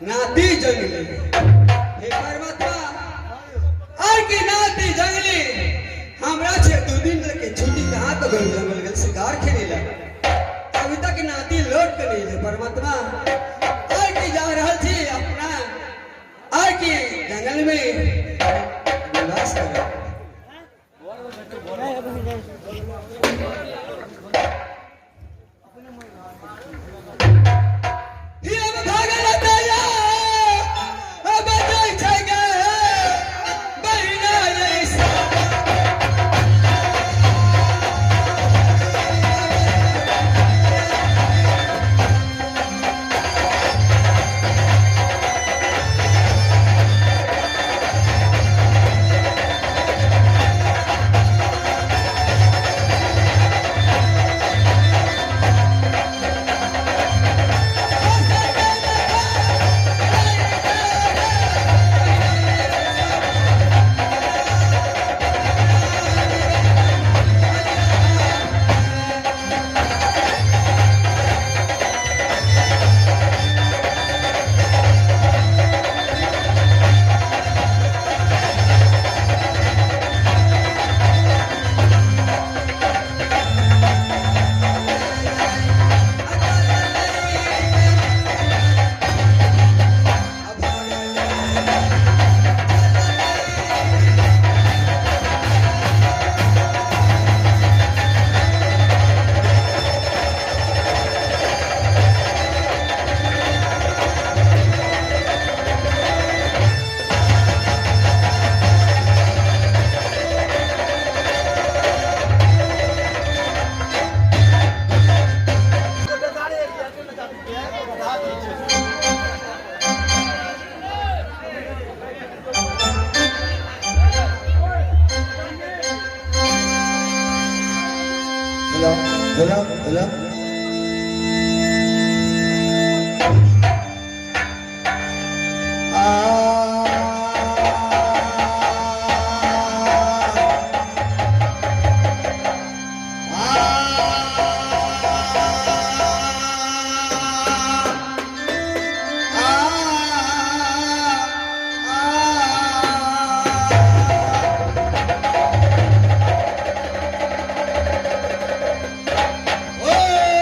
नाती जंगली हे परमात्मा और की नाती जंगली हमरा से 2 दिन के छुट्टी कहां तो गई जंगल के शिकार खेले लगा अभी तक नाती लौट के नहीं है परमात्मा और की जा रहल थी अपना और की जंगल में निवास कर Hello. Oh!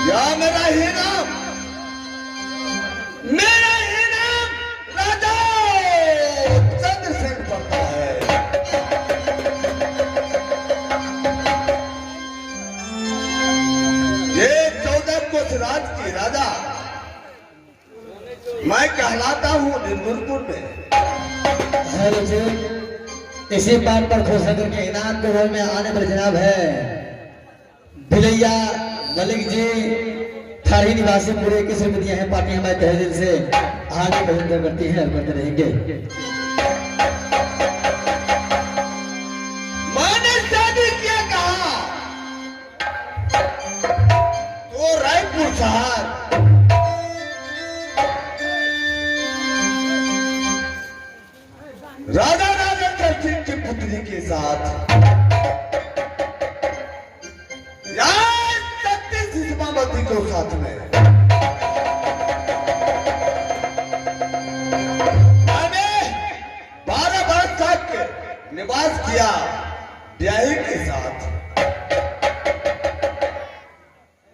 या मेरा ही नाम राजा चंद्रसेन पड़ता है। ये 14 कोस राज की राजा मैं कहलाता हूँ निर्मलपुर में। हेलो जी, इसी बात पर खुशनगर के इनाम के रोल में आने पर जनाब है भिलैया मलिक जी, थारी निवासी पूरे की श्रीमतियां हैं। पार्टी हमारे तहे दिल से आगे पसंद करती है और करते रहेंगे। मैंने शादी किया कहा तो रायपुर शहर। राजा राजेंद्र सिंह की पुत्री के साथ सीमावती को साथ में मैंने 12 वर्ष तक निवास किया ब्याही के साथ।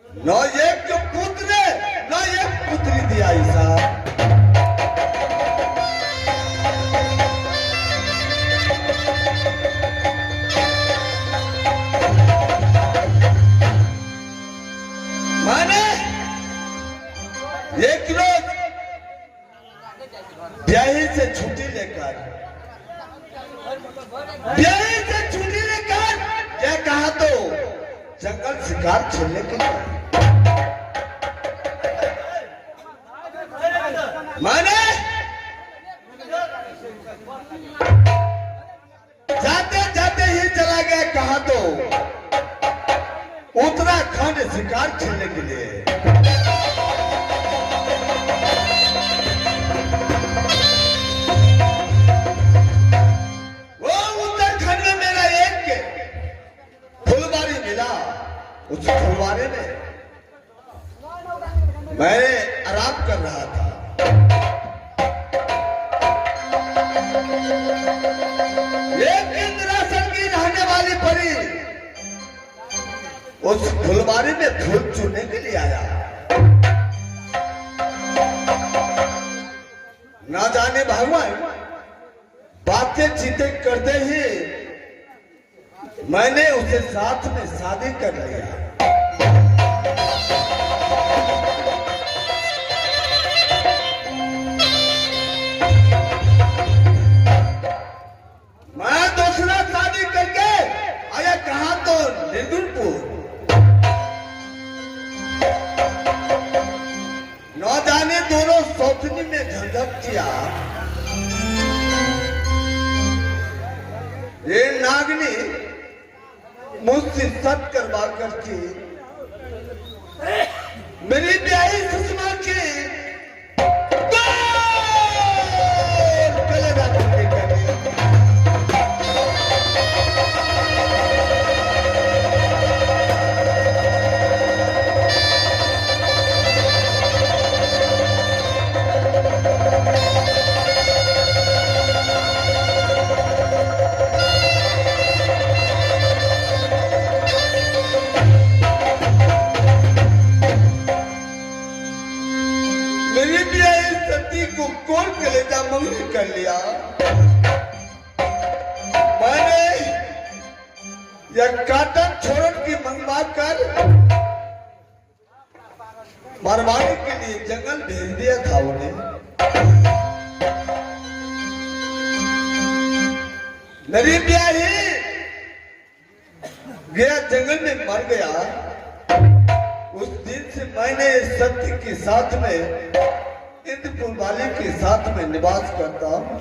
न एक पुत्र न एक पुत्री दिया साहब। एक रोज ब्याही से छुट्टी लेकर क्या कहा तो जंगल शिकार खेलने के लिए मैंने जाते जाते ही चला गया कहा तो उत्तराखंड शिकार खेलने के लिए। उस फुलवारे में मैं आराम कर रहा था। एक इंद्रासन की रहने वाली परी उस फुलवारी में फूल चुनने के लिए आया। ना जाने भगवान बातें चीतें करते ही मैंने उसे साथ में शादी कर लिया। मैं दूसरा शादी करके आया कहा तो निर्गुणपुर। न जाने दोनों सौतनी में झंझट किया। ये नागनी मुझसे सत करवा करके मेरी ब्याही सुषमा की कलेजा टुकड़ी कर दी। को कौन कलेजा मंगनी कर लिया। मैंने यह काटन छोड़न की मंगवा कर मरवाने के लिए जंगल भेज दिया था उन्हें। मेरी ब्याही गया जंगल में मर गया। उस दिन से मैंने सत्य के साथ में इंद्रपुर वाले के साथ में निवास करता हूं।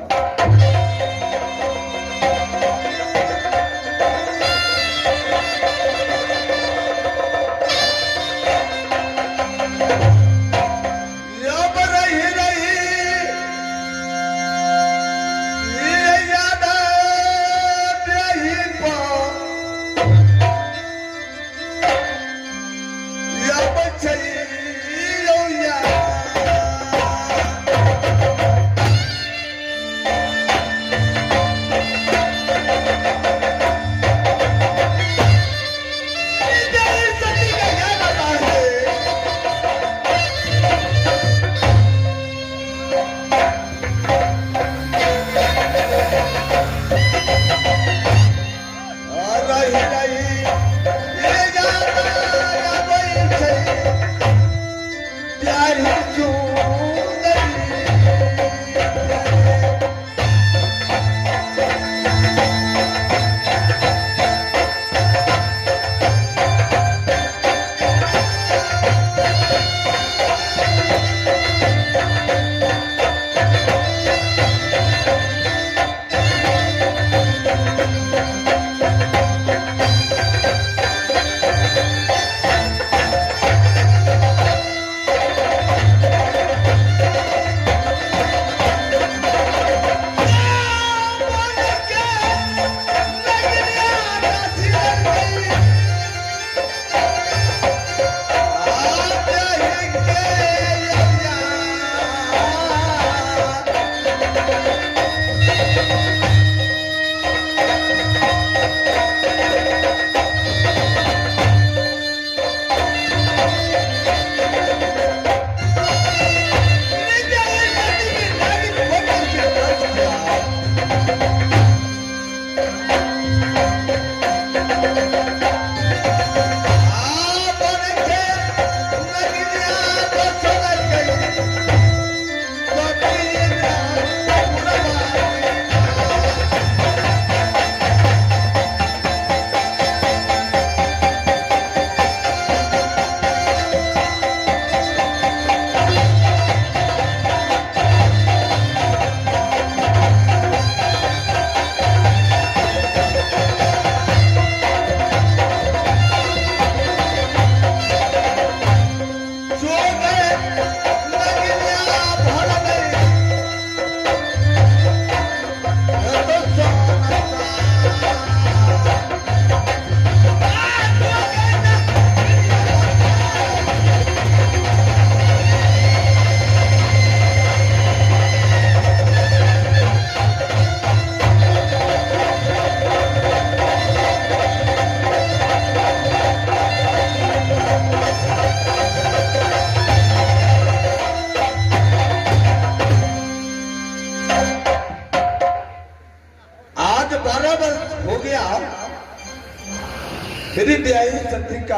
मेरी ब्याही सती का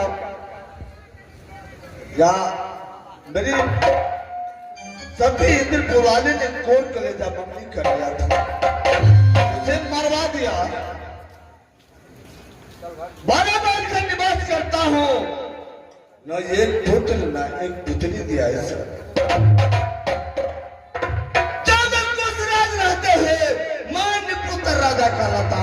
या मेरी सती इंद्रपुर वाले ने कोर कलेजा बंदी कर दिया था, उसे मरवा दिया। 12 बार का निवास करता हूँ, न एक पुत्र न एक पुत्री दिया है सर। 14 कोस राज रहते हुए मान्य पुत्र राजा कहलाता